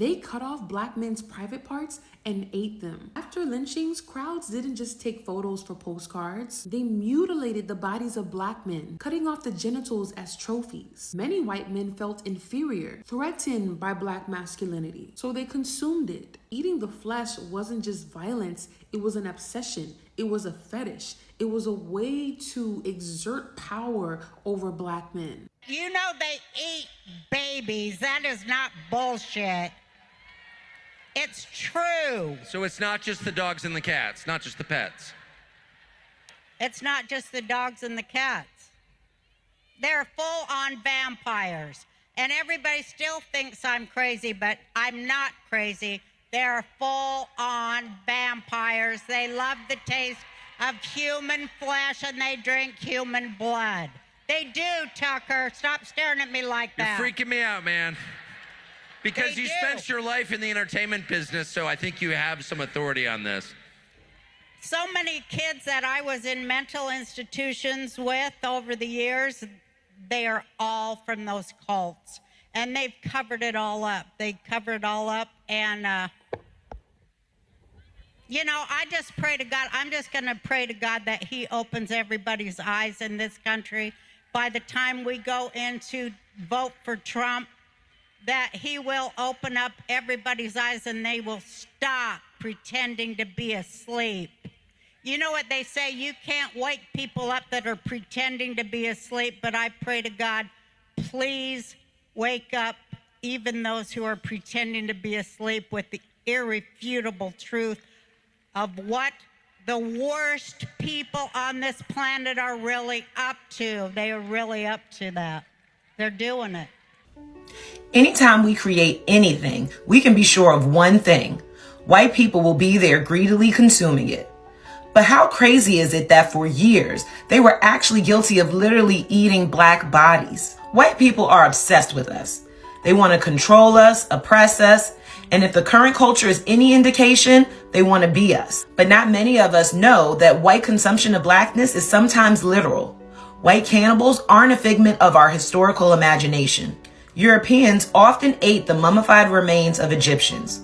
They cut off black men's private parts and ate them. After lynchings, crowds didn't just take photos for postcards. They mutilated the bodies of black men, cutting off the genitals as trophies. Many white men felt inferior, threatened by black masculinity, so they consumed it. Eating the flesh wasn't just violence, it was an obsession. It was a fetish. It was a way to exert power over black men. You know they eat babies. That is not bullshit. It's true. So it's not just the dogs and the cats, not just the pets. It's not just the dogs and the cats. They're full-on vampires. And everybody still thinks I'm crazy, but I'm not crazy. They're full-on vampires. They love the taste of human flesh and they drink human blood. They do, Tucker. Stop staring at me like that. You're freaking me out, man. Because you spent your life in the entertainment business, so I think you have some authority on this. So many kids that I was in mental institutions with over the years, they are all from those cults. And they've covered it all up. They covered it all up. And, you know, I just pray to God. I'm just going to pray to God that he opens everybody's eyes in this country. By the time we go in to vote for Trump, that he will open up everybody's eyes and they will stop pretending to be asleep. You know what they say, you can't wake people up that are pretending to be asleep, but I pray to God, please wake up even those who are pretending to be asleep with the irrefutable truth of what the worst people on this planet are really up to. They are really up to that. They're doing it. Anytime we create anything, we can be sure of one thing. White people will be there greedily consuming it. But how crazy is it that for years, they were actually guilty of literally eating black bodies? White people are obsessed with us. They want to control us, oppress us, and if the current culture is any indication, they want to be us. But not many of us know that white consumption of blackness is sometimes literal. White cannibals aren't a figment of our historical imagination. Europeans often ate the mummified remains of Egyptians.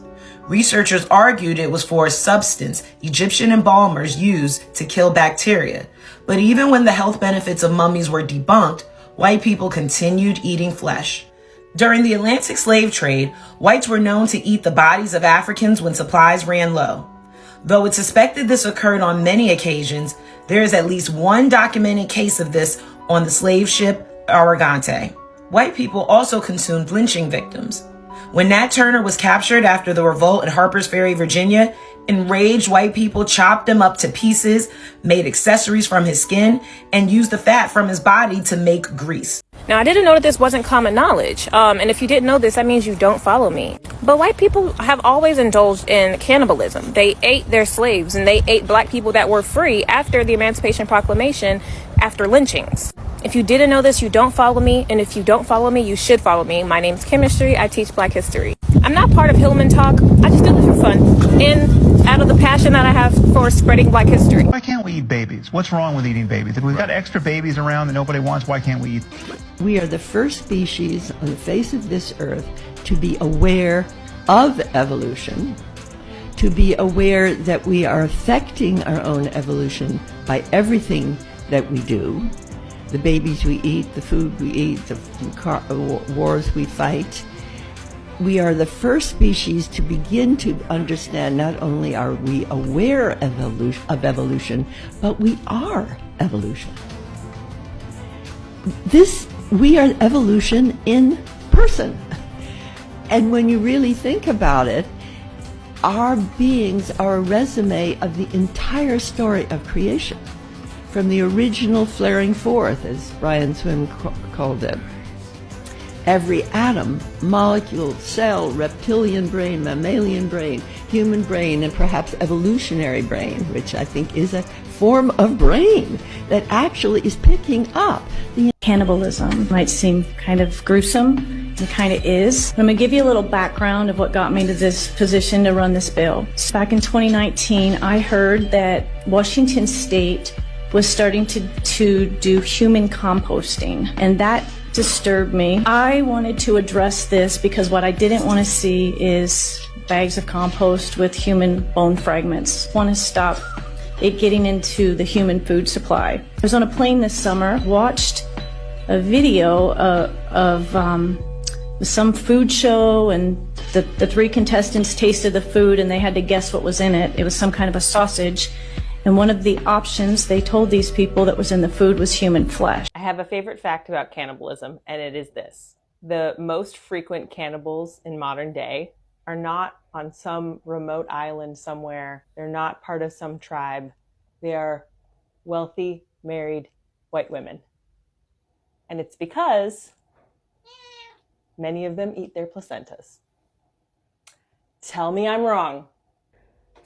Researchers argued it was for a substance Egyptian embalmers used to kill bacteria. But even when the health benefits of mummies were debunked, white people continued eating flesh. During the Atlantic slave trade, whites were known to eat the bodies of Africans when supplies ran low. Though it's suspected this occurred on many occasions, there is at least one documented case of this on the slave ship Arrogante. White people also consumed lynching victims. When Nat Turner was captured after the revolt at Harper's Ferry, Virginia, enraged white people chopped him up to pieces, made accessories from his skin, and used the fat from his body to make grease. Now, I didn't know that this wasn't common knowledge. And if you didn't know this, that means you don't follow me. But white people have always indulged in cannibalism. They ate their slaves and they ate black people that were free after the Emancipation Proclamation, after lynchings. If you didn't know this, you don't follow me. And if you don't follow me, you should follow me. My name's Chemistry. I teach Black history. I'm not part of Hillman Talk. I just do this for fun and out of the passion that I have for spreading Black history. Why can't we eat babies? What's wrong with eating babies? If we've got extra babies around that nobody wants, why can't we eat? We are the first species on the face of this earth to be aware of evolution, to be aware that we are affecting our own evolution by everything that we do. The babies we eat, the food we eat, the wars we fight. We are the first species to begin to understand not only are we aware of evolution, but we are evolution. We are evolution in person. And when you really think about it, our beings are a resume of the entire story of creation. From the original flaring forth, as Brian Swim called it. Every atom, molecule, cell, reptilian brain, mammalian brain, human brain, and perhaps evolutionary brain, which I think is a form of brain that actually is picking up the cannibalism. Might seem kind of gruesome. It kind of is. I'm going to give you a little background of what got me to this position to run this bill. Back in 2019, I heard that Washington State was starting to do human composting, and that disturbed me. I wanted to address this because what I didn't want to see is bags of compost with human bone fragments. I want to stop it getting into the human food supply. I was on a plane this summer, watched a video of some food show, and the three contestants tasted the food and they had to guess what was in it. It was some kind of a sausage. And one of the options they told these people that was in the food was human flesh. I have a favorite fact about cannibalism, and it is this. The most frequent cannibals in modern day are not on some remote island somewhere. They're not part of some tribe. They are wealthy, married, white women. And it's because many of them eat their placentas. Tell me I'm wrong.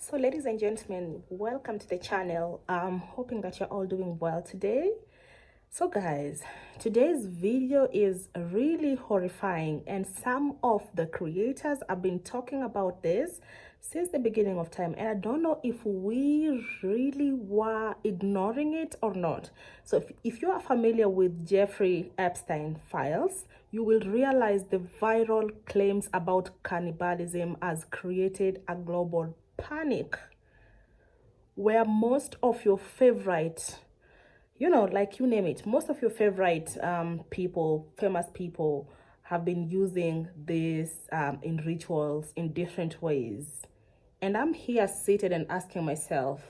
So ladies and gentlemen, welcome to the channel. I'm hoping that you're all doing well today. So guys, today's video is really horrifying, and some of the creators have been talking about this since the beginning of time, and I don't know if we really were ignoring it or not. So if you are familiar with Jeffrey Epstein files, you will realize the viral claims about cannibalism has created a global panic where most of your favorite, like you name it, most of your favorite famous people have been using this in rituals in different ways. And I'm here seated and asking myself,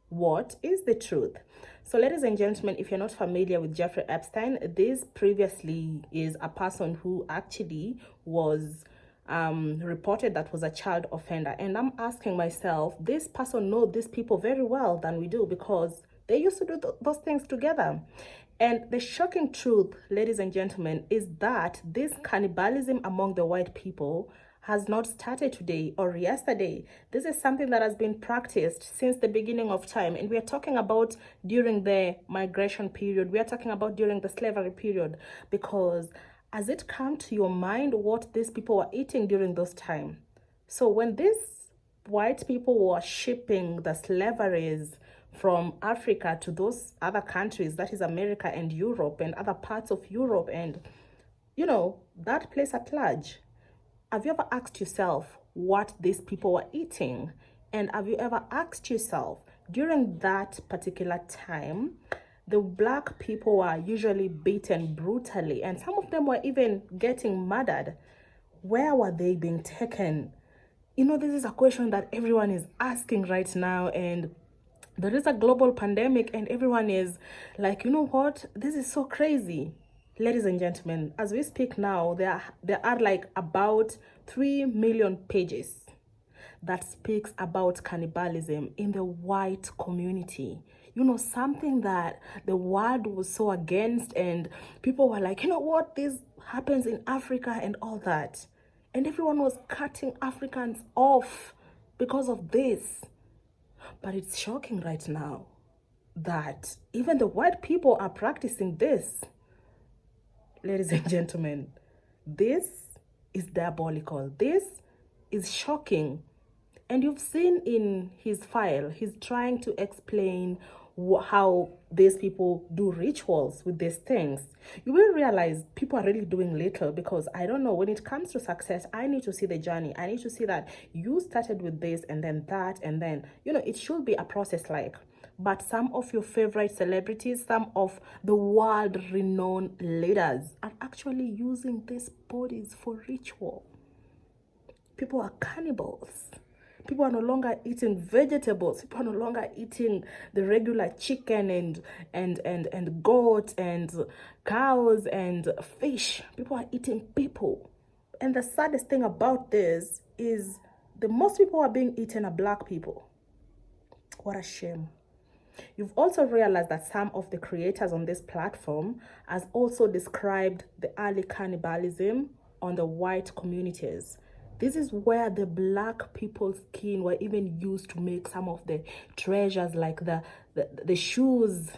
what is the truth? So ladies and gentlemen, if you're not familiar with Jeffrey Epstein, this previously is a person who actually was reported that was a child offender. And I'm asking myself, this person knows these people very well than we do, because they used to do those things together. And the shocking truth, ladies and gentlemen, is that this cannibalism among the white people has not started today or yesterday. This is something that has been practiced since the beginning of time. And we are talking about during the migration period. We are talking about during the slavery period, because has it come to your mind what these people were eating during those time? So when these white people were shipping the slaveries from Africa to those other countries, that is America and Europe and other parts of Europe and, that place at large, have you ever asked yourself what these people were eating? And have you ever asked yourself, during that particular time, the black people were usually beaten brutally, and some of them were even getting murdered. Where were they being taken? This is a question that everyone is asking right now, and there is a global pandemic and everyone is like, what? This is so crazy. Ladies and gentlemen, as we speak now, there are like about 3 million pages that speaks about cannibalism in the white community. Something that the world was so against, and people were like, what, this happens in Africa and all that. And everyone was cutting Africans off because of this. But it's shocking right now that even the white people are practicing this. Ladies and gentlemen, this is diabolical. This is shocking. And you've seen in his file, he's trying to explain how these people do rituals with these things. You will realize people are really doing little, because I don't know, when it comes to success, I need to see the journey. I need to see that you started with this and then that, and then, it should be a process like. But some of your favorite celebrities, some of the world-renowned leaders are actually using these bodies for ritual. People are cannibals. People are no longer eating vegetables. People are no longer eating the regular chicken and goat and cows and fish. People are eating people. And the saddest thing about this is the most people who are being eaten are black people. What a shame. You've also realized that some of the creators on this platform has also described the early cannibalism on the white communities. This is where the black people's skin were even used to make some of the treasures, like the shoes.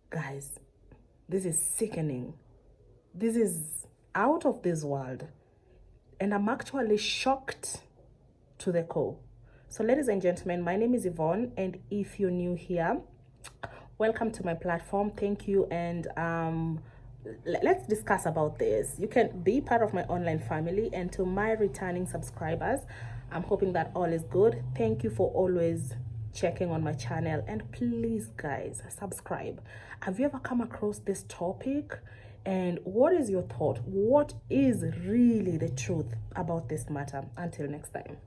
Guys, this is sickening. This is out of this world. And I'm actually shocked to the core. So ladies and gentlemen, my name is Yvonne, and if you're new here, welcome to my platform. Thank you, and let's discuss about this. You can be part of my online family, and to my returning subscribers, I'm hoping that all is good. Thank you for always checking on my channel, and please guys, subscribe. Have you ever come across this topic, and what is your thought? What is really the truth about this matter? Until next time.